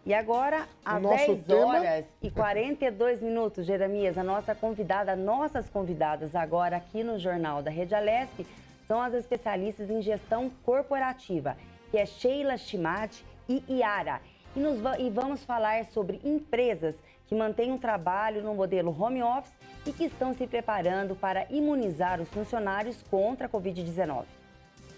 E agora, às 10 horas e 42 minutos, Jeremias, nossas convidadas agora aqui no Jornal da Rede Alesp são as especialistas em gestão corporativa, que é Sheila Chimati e Yara. E vamos falar sobre empresas que mantêm um trabalho no modelo home office e que estão se preparando para imunizar os funcionários contra a Covid-19.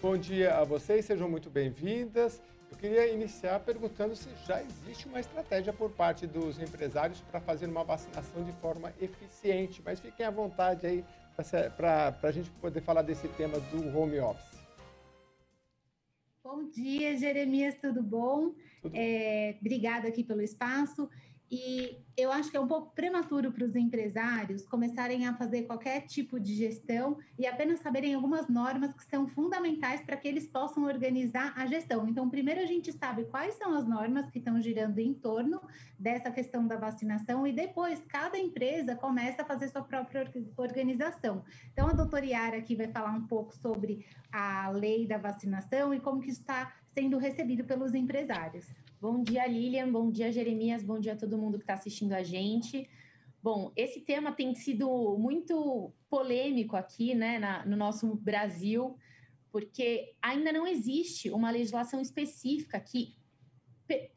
Bom dia a vocês, sejam muito bem-vindas. Eu queria iniciar perguntando se já existe uma estratégia por parte dos empresários para fazer uma vacinação de forma eficiente, mas fiquem à vontade aí para a gente poder falar desse tema do home office. Bom dia, Jeremias, tudo bom? Obrigada aqui pelo espaço. E eu acho que é um pouco prematuro para os empresários começarem a fazer qualquer tipo de gestão e apenas saberem algumas normas que são fundamentais para que eles possam organizar a gestão. Então, primeiro a gente sabe quais são as normas que estão girando em torno dessa questão da vacinação e depois cada empresa começa a fazer sua própria organização. Então, a doutora Yara aqui vai falar um pouco sobre a lei da vacinação e como que isso está sendo recebido pelos empresários. Bom dia, Lilian. Bom dia, Jeremias. Bom dia a todo mundo que está assistindo a gente. Bom, esse tema tem sido muito polêmico aqui, né, no nosso Brasil, porque ainda não existe uma legislação específica que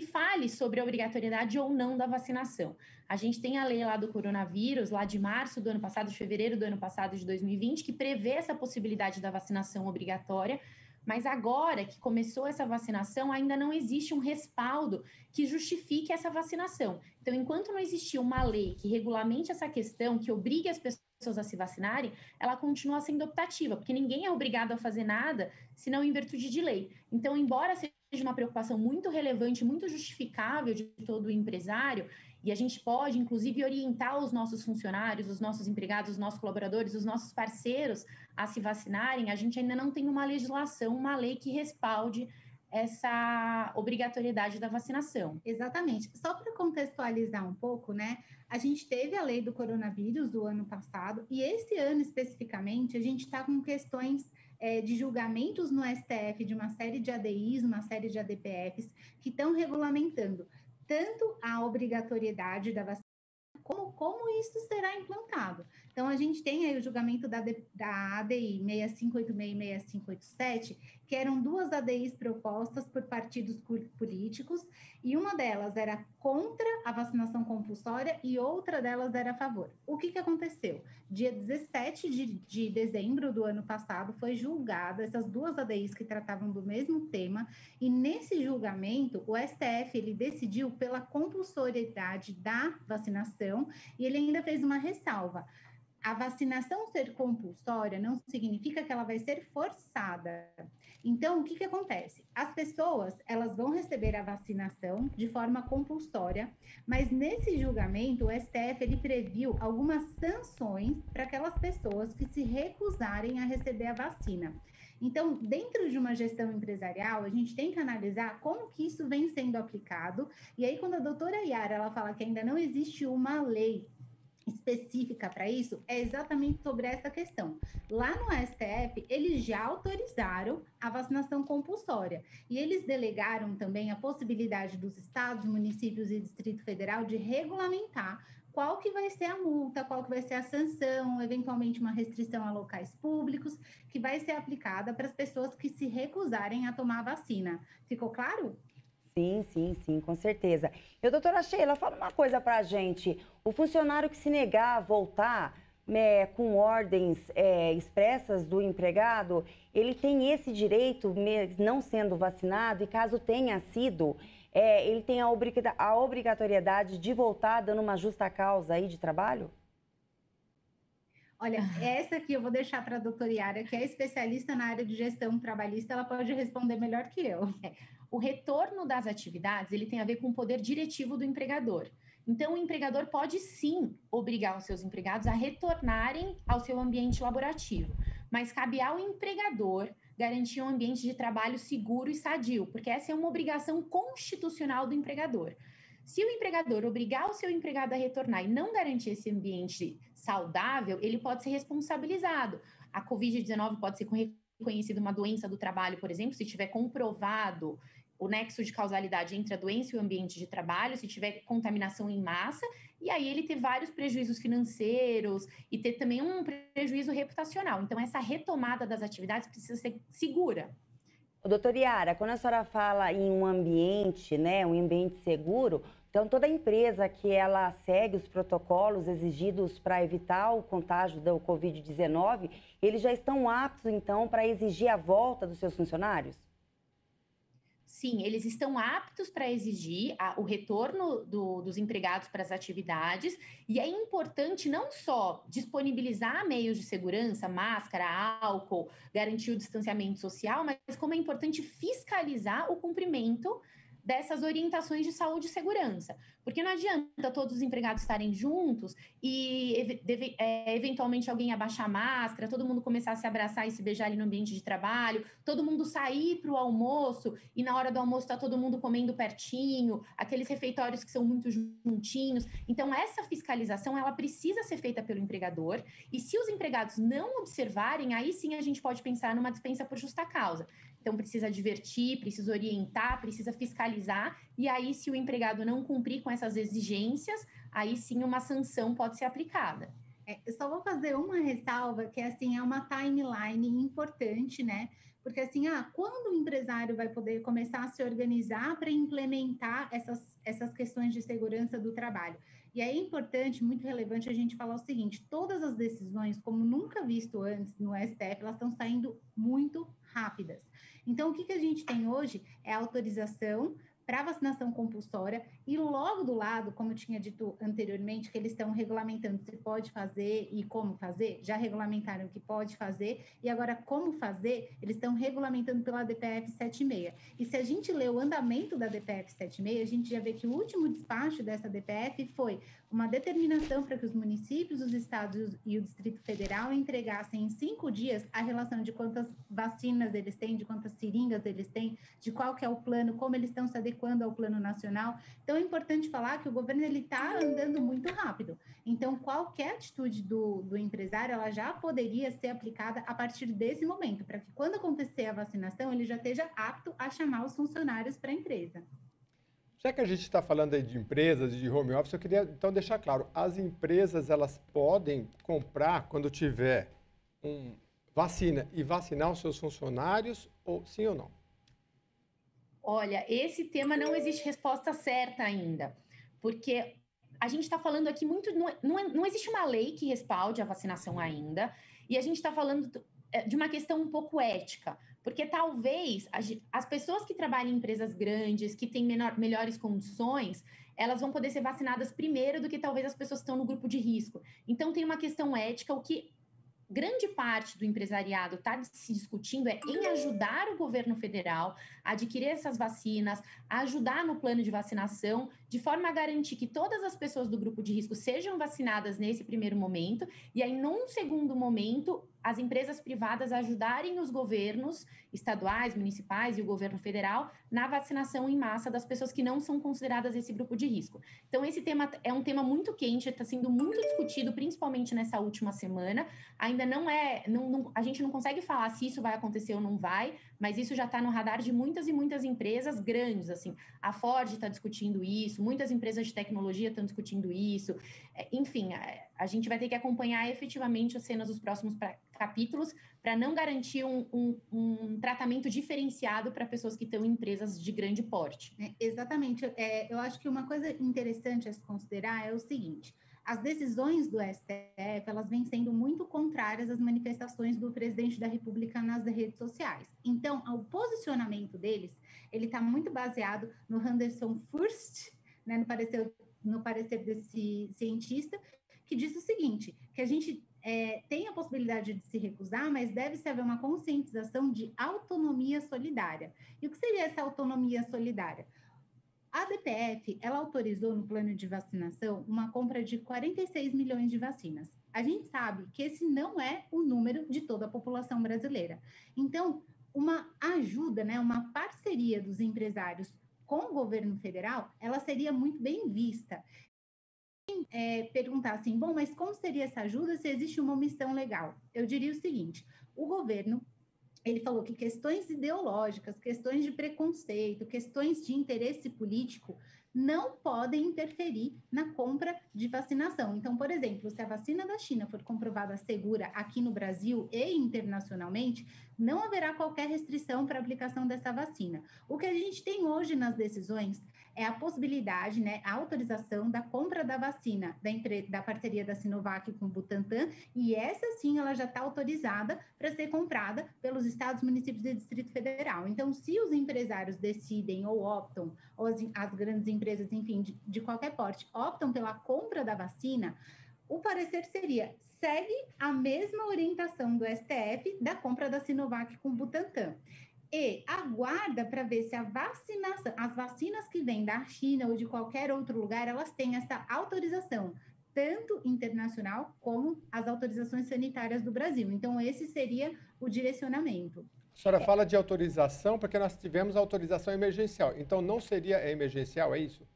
fale sobre a obrigatoriedade ou não da vacinação. A gente tem a lei lá do coronavírus, lá de março do ano passado, de fevereiro do ano passado, de 2020, que prevê essa possibilidade da vacinação obrigatória. Mas agora que começou essa vacinação, ainda não existe um respaldo que justifique essa vacinação. Então, enquanto não existir uma lei que regulamente essa questão, que obrigue as pessoas a se vacinarem, ela continua sendo optativa, porque ninguém é obrigado a fazer nada, senão em virtude de lei. Então, embora seja uma preocupação muito relevante, muito justificável de todo empresário, e a gente pode, inclusive, orientar os nossos funcionários, os nossos empregados, os nossos colaboradores, os nossos parceiros a se vacinarem, a gente ainda não tem uma legislação, uma lei que respalde essa obrigatoriedade da vacinação. Exatamente. Só para contextualizar um pouco, né? A gente teve a lei do coronavírus do ano passado e esse ano especificamente a gente está com questões de julgamentos no STF de uma série de ADIs, uma série de ADPFs que estão regulamentando tanto a obrigatoriedade da vacina como isso será implantado. Então, a gente tem aí o julgamento da ADI 6586 e 6587, que eram duas ADIs propostas por partidos políticos, e uma delas era contra a vacinação compulsória e outra delas era a favor. O que aconteceu? Dia 17 de dezembro do ano passado, foi julgada essas duas ADIs que tratavam do mesmo tema, e nesse julgamento, o STF ele decidiu pela compulsoriedade da vacinação, e ele ainda fez uma ressalva. A vacinação ser compulsória não significa que ela vai ser forçada. Então, o que acontece? As pessoas, elas vão receber a vacinação de forma compulsória, mas nesse julgamento, o STF, ele previu algumas sanções para aquelas pessoas que se recusarem a receber a vacina. Então, dentro de uma gestão empresarial, a gente tem que analisar como que isso vem sendo aplicado. E aí, quando a doutora Yara ela fala que ainda não existe uma lei específica para isso, é exatamente sobre essa questão. Lá no STF, eles já autorizaram a vacinação compulsória e eles delegaram também a possibilidade dos estados, municípios e Distrito Federal de regulamentar qual que vai ser a multa, qual que vai ser a sanção, eventualmente uma restrição a locais públicos, que vai ser aplicada para as pessoas que se recusarem a tomar a vacina. Ficou claro? Sim, com certeza. E, doutora Sheila, fala uma coisa pra gente. O funcionário que se negar a voltar com ordens expressas do empregado, ele tem esse direito, não sendo vacinado, e caso tenha sido, ele tem a obrigatoriedade de voltar dando uma justa causa aí de trabalho? Olha, essa aqui eu vou deixar para a doutora Yara, que é especialista na área de gestão trabalhista, ela pode responder melhor que eu. O retorno das atividades, ele tem a ver com o poder diretivo do empregador. Então, o empregador pode sim obrigar os seus empregados a retornarem ao seu ambiente laborativo, mas cabe ao empregador garantir um ambiente de trabalho seguro e sadio, porque essa é uma obrigação constitucional do empregador. Se o empregador obrigar o seu empregado a retornar e não garantir esse ambiente saudável, ele pode ser responsabilizado. A Covid-19 pode ser reconhecida uma doença do trabalho, por exemplo, se tiver comprovado o nexo de causalidade entre a doença e o ambiente de trabalho, se tiver contaminação em massa, e aí ele ter vários prejuízos financeiros e ter também um prejuízo reputacional. Então, essa retomada das atividades precisa ser segura. Doutora Yara, quando a senhora fala em um ambiente, né, um ambiente seguro, então toda empresa que ela segue os protocolos exigidos para evitar o contágio do Covid-19, eles já estão aptos, então, para exigir a volta dos seus funcionários? Sim, eles estão aptos para exigir o retorno dos empregados para as atividades, e é importante não só disponibilizar meios de segurança, máscara, álcool, garantir o distanciamento social, mas como é importante fiscalizar o cumprimento dessas orientações de saúde e segurança. Porque não adianta todos os empregados estarem juntos e eventualmente alguém abaixar a máscara, todo mundo começar a se abraçar e se beijar ali no ambiente de trabalho, todo mundo sair para o almoço e na hora do almoço está todo mundo comendo pertinho, aqueles refeitórios que são muito juntinhos. Então, essa fiscalização, ela precisa ser feita pelo empregador, e se os empregados não observarem, aí sim a gente pode pensar numa dispensa por justa causa. Então, precisa advertir, precisa orientar, precisa fiscalizar, e aí, se o empregado não cumprir com essas exigências, aí sim uma sanção pode ser aplicada. Eu só vou fazer uma ressalva, que assim, é uma timeline importante, né? Porque assim, quando o empresário vai poder começar a se organizar para implementar essas questões de segurança do trabalho? E aí é importante, muito relevante a gente falar o seguinte: todas as decisões, como nunca visto antes no STF, elas estão saindo muito rápidas. Então, o que a gente tem hoje é a autorização para vacinação compulsória, e logo do lado, como eu tinha dito anteriormente, que eles estão regulamentando se pode fazer e como fazer, já regulamentaram o que pode fazer, e agora como fazer, eles estão regulamentando pela DPF 76. E se a gente lê o andamento da DPF 76, a gente já vê que o último despacho dessa DPF foi uma determinação para que os municípios, os estados e o Distrito Federal entregassem em 5 dias a relação de quantas vacinas eles têm, de quantas seringas eles têm, de qual que é o plano, como eles estão se adequando ao plano nacional. Então, é importante falar que o governo está andando muito rápido. Então, qualquer atitude do empresário, ela já poderia ser aplicada a partir desse momento, para que quando acontecer a vacinação, ele já esteja apto a chamar os funcionários para a empresa. Já que a gente está falando aí de empresas, de home office, eu queria então deixar claro, as empresas elas podem comprar quando tiver vacina e vacinar os seus funcionários, ou sim ou não? Olha, esse tema não existe resposta certa ainda, porque a gente está falando aqui muito, não existe uma lei que respalde a vacinação ainda, e a gente está falando de uma questão um pouco ética, porque talvez as pessoas que trabalham em empresas grandes, que têm melhores condições, elas vão poder ser vacinadas primeiro do que talvez as pessoas que estão no grupo de risco. Então, tem uma questão ética, o que grande parte do empresariado está se discutindo em ajudar o governo federal a adquirir essas vacinas, a ajudar no plano de vacinação, de forma a garantir que todas as pessoas do grupo de risco sejam vacinadas nesse primeiro momento, e aí, num segundo momento, as empresas privadas ajudarem os governos estaduais, municipais e o governo federal na vacinação em massa das pessoas que não são consideradas esse grupo de risco. Então, esse tema é um tema muito quente, está sendo muito discutido, principalmente nessa última semana. Ainda a gente não consegue falar se isso vai acontecer ou não vai, mas isso já está no radar de muitas e muitas empresas grandes, assim. A Ford está discutindo isso, muitas empresas de tecnologia estão discutindo isso. Enfim, a gente vai ter que acompanhar efetivamente as cenas dos próximos capítulos para não garantir um tratamento diferenciado para pessoas que estão em empresas de grande porte. Exatamente. Eu acho que uma coisa interessante a se considerar é o seguinte: as decisões do STF, elas vêm sendo muito contrárias às manifestações do presidente da República nas redes sociais. Então, o posicionamento deles, ele está muito baseado no Henderson Furst, né, no parecer desse cientista, que diz o seguinte, que a gente tem a possibilidade de se recusar, mas deve-se haver uma conscientização de autonomia solidária. E o que seria essa autonomia solidária? A DPF, ela autorizou no plano de vacinação uma compra de 46 milhões de vacinas. A gente sabe que esse não é o número de toda a população brasileira. Então, uma ajuda, né, uma parceria dos empresários com o governo federal, ela seria muito bem vista. Perguntar assim, bom, mas como seria essa ajuda se existe uma omissão legal? Eu diria o seguinte: o governo ele falou que questões ideológicas, questões de preconceito, questões de interesse político não podem interferir na compra de vacinação. Então, por exemplo, se a vacina da China for comprovada segura aqui no Brasil e internacionalmente, não haverá qualquer restrição para a aplicação dessa vacina. O que a gente tem hoje nas decisões é a possibilidade, né, a autorização da compra da vacina da parceria da Sinovac com o Butantan, e essa sim, ela já está autorizada para ser comprada pelos estados, municípios e Distrito Federal. Então, se os empresários decidem ou optam, ou as grandes empresas, enfim, de qualquer porte, optam pela compra da vacina, o parecer seria, segue a mesma orientação do STF da compra da Sinovac com o Butantan. E aguarda para ver se as vacinas que vêm da China ou de qualquer outro lugar, elas têm essa autorização, tanto internacional como as autorizações sanitárias do Brasil. Então, esse seria o direcionamento. A senhora fala de autorização porque nós tivemos autorização emergencial. Então, não seria emergencial, é isso?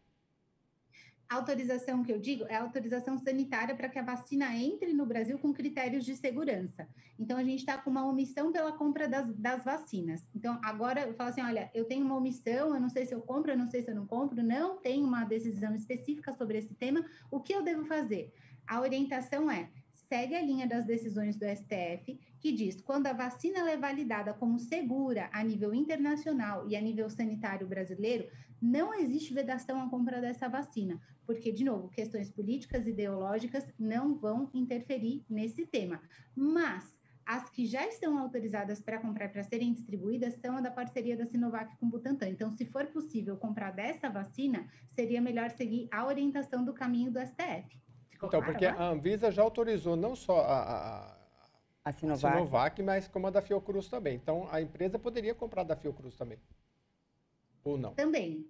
A autorização que eu digo é a autorização sanitária para que a vacina entre no Brasil com critérios de segurança. Então, a gente está com uma omissão pela compra das vacinas. Então, agora eu falo assim, olha, eu tenho uma omissão, eu não sei se eu compro, eu não sei se eu não compro, não tem uma decisão específica sobre esse tema, o que eu devo fazer? A orientação é, segue a linha das decisões do STF, que diz, quando a vacina é validada como segura a nível internacional e a nível sanitário brasileiro, não existe vedação à compra dessa vacina, porque, de novo, questões políticas e ideológicas não vão interferir nesse tema. Mas as que já estão autorizadas para comprar, para serem distribuídas, são a da parceria da Sinovac com o Butantan. Então, se for possível comprar dessa vacina, seria melhor seguir a orientação do caminho do STF. Ficou claro, porque a Anvisa já autorizou não só a Sinovac, mas como a da Fiocruz também. Então, a empresa poderia comprar da Fiocruz também. Ou não? Também.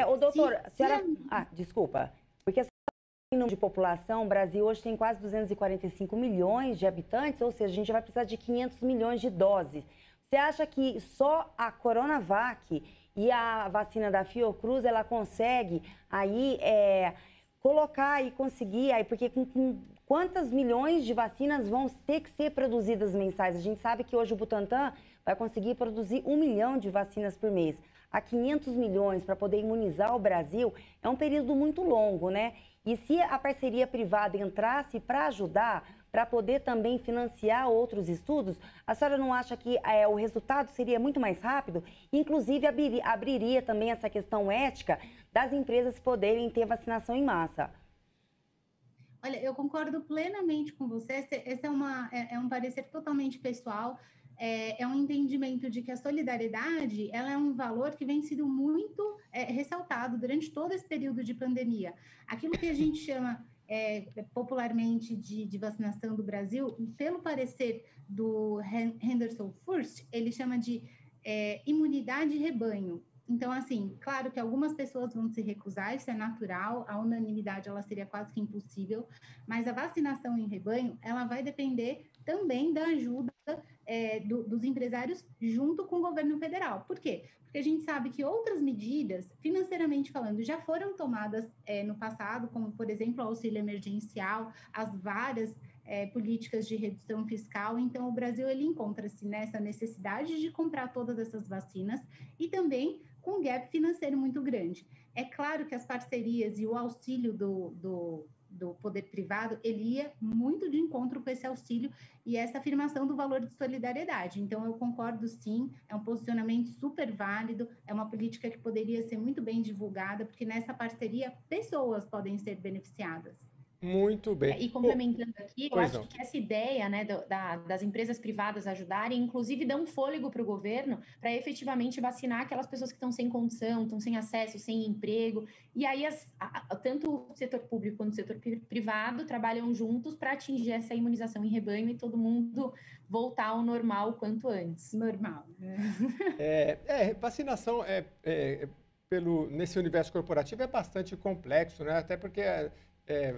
O doutor, desculpa, porque em número de população, o Brasil hoje tem quase 245 milhões de habitantes, ou seja, a gente vai precisar de 500 milhões de doses. Você acha que só a Coronavac e a vacina da Fiocruz, ela consegue aí colocar e conseguir, aí, porque com quantas milhões de vacinas vão ter que ser produzidas mensais? A gente sabe que hoje o Butantan vai conseguir produzir 1 milhão de vacinas por mês. A 500 milhões para poder imunizar o Brasil é um período muito longo, né? E se a parceria privada entrasse para ajudar, para poder também financiar outros estudos, a senhora não acha que o resultado seria muito mais rápido? Inclusive, abriria também essa questão ética das empresas poderem ter vacinação em massa. Olha, eu concordo plenamente com você. Esse é um parecer totalmente pessoal. É um entendimento de que a solidariedade ela é um valor que vem sendo muito ressaltado durante todo esse período de pandemia. Aquilo que a gente chama popularmente de vacinação do Brasil, pelo parecer do Henderson Furst, ele chama de imunidade rebanho. Então, assim, claro que algumas pessoas vão se recusar, isso é natural, a unanimidade ela seria quase que impossível, mas a vacinação em rebanho, ela vai depender também da ajuda dos empresários junto com o governo federal. Por quê? Porque a gente sabe que outras medidas, financeiramente falando, já foram tomadas no passado, como, por exemplo, o auxílio emergencial, as várias políticas de redução fiscal. Então, o Brasil ele encontra-se nessa necessidade de comprar todas essas vacinas e também com um gap financeiro muito grande. É claro que as parcerias e o auxílio do poder privado, ele ia muito de encontro com esse auxílio e essa afirmação do valor de solidariedade. Então, eu concordo sim, é um posicionamento super válido, é uma política que poderia ser muito bem divulgada, porque nessa parceria, pessoas podem ser beneficiadas. Muito bem. E complementando aqui, eu acho que essa ideia, né, das empresas privadas ajudarem, inclusive dá um fôlego para o governo para efetivamente vacinar aquelas pessoas que estão sem condição, estão sem acesso, sem emprego. E aí, tanto o setor público quanto o setor privado trabalham juntos para atingir essa imunização em rebanho e todo mundo voltar ao normal o quanto antes. Normal. Vacinação nesse universo corporativo é bastante complexo, né? Até porque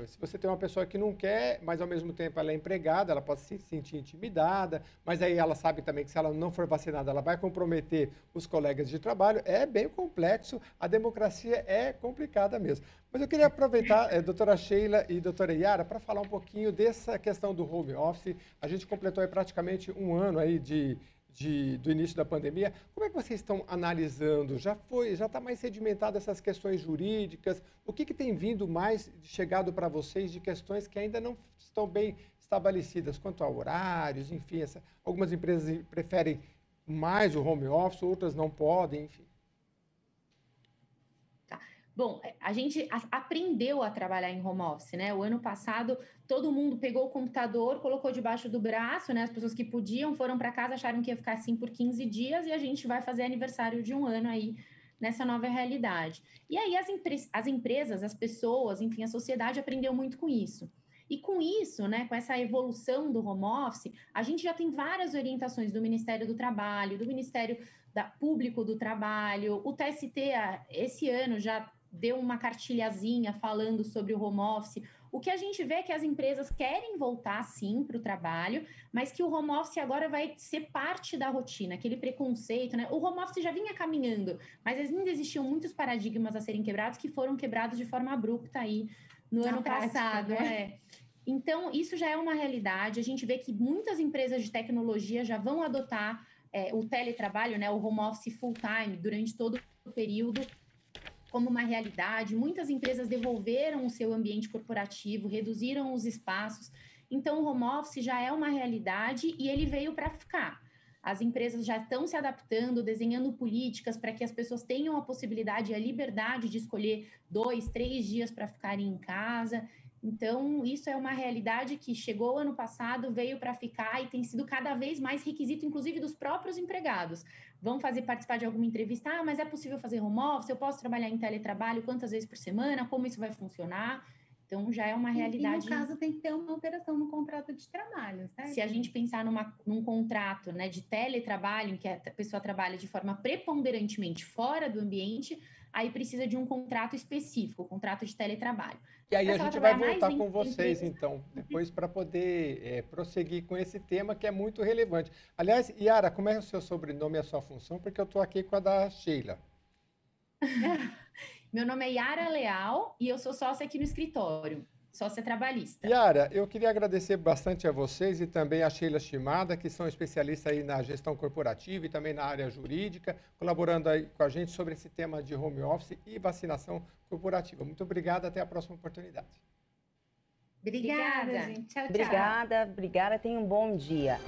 se você tem uma pessoa que não quer, mas ao mesmo tempo ela é empregada, ela pode se sentir intimidada, mas aí ela sabe também que se ela não for vacinada, ela vai comprometer os colegas de trabalho. É bem complexo, a democracia é complicada mesmo. Mas eu queria aproveitar, doutora Sheila e doutora Yara, para falar um pouquinho dessa questão do home office. A gente completou aí praticamente um ano aí de do início da pandemia. Como é que vocês estão analisando? Já está mais sedimentado essas questões jurídicas? O que tem vindo mais chegado para vocês de questões que ainda não estão bem estabelecidas, quanto a horários, enfim, algumas empresas preferem mais o home office, outras não podem, enfim. Bom, a gente aprendeu a trabalhar em home office, né? O ano passado, todo mundo pegou o computador, colocou debaixo do braço, né? As pessoas que podiam foram para casa, acharam que ia ficar assim por 15 dias e a gente vai fazer aniversário de um ano aí nessa nova realidade. E aí as empresas, as pessoas, enfim, a sociedade aprendeu muito com isso. E com isso, né, com essa evolução do home office, a gente já tem várias orientações do Ministério do Trabalho, do Ministério Público do Trabalho, o TST esse ano já deu uma cartilhazinha falando sobre o home office. O que a gente vê é que as empresas querem voltar, sim, para o trabalho, mas que o home office agora vai ser parte da rotina, aquele preconceito, né? O home office já vinha caminhando, mas ainda existiam muitos paradigmas a serem quebrados que foram quebrados de forma abrupta aí no ano passado, né? Então, isso já é uma realidade. A gente vê que muitas empresas de tecnologia já vão adotar o teletrabalho, né? O home office full-time durante todo o período, como uma realidade. Muitas empresas devolveram o seu ambiente corporativo, reduziram os espaços. Então, o home office já é uma realidade e ele veio para ficar. As empresas já estão se adaptando, desenhando políticas para que as pessoas tenham a possibilidade e a liberdade de escolher 2, 3 dias para ficarem em casa. Então, isso é uma realidade que chegou ano passado, veio para ficar e tem sido cada vez mais requisito, inclusive dos próprios empregados. Vão participar de alguma entrevista, mas é possível fazer home office? Eu posso trabalhar em teletrabalho quantas vezes por semana? Como isso vai funcionar? Então, já é uma realidade. E no caso, tem que ter uma alteração no contrato de trabalho, certo? Se a gente pensar num contrato, né, de teletrabalho, em que a pessoa trabalha de forma preponderantemente fora do ambiente, aí precisa de um contrato específico, contrato de teletrabalho. E aí a gente vai voltar com vocês, então, depois para poder prosseguir com esse tema que é muito relevante. Aliás, Yara, como é o seu sobrenome e a sua função? Porque eu estou aqui com a da Sheila. Meu nome é Yara Leal e eu sou sócia aqui no escritório, sócia trabalhista. Yara, eu queria agradecer bastante a vocês e também a Sheila Shimada, que são especialistas aí na gestão corporativa e também na área jurídica, colaborando aí com a gente sobre esse tema de home office e vacinação corporativa. Muito obrigado, até a próxima oportunidade. Obrigada, gente. Tchau, tchau. Obrigada, tenha um bom dia.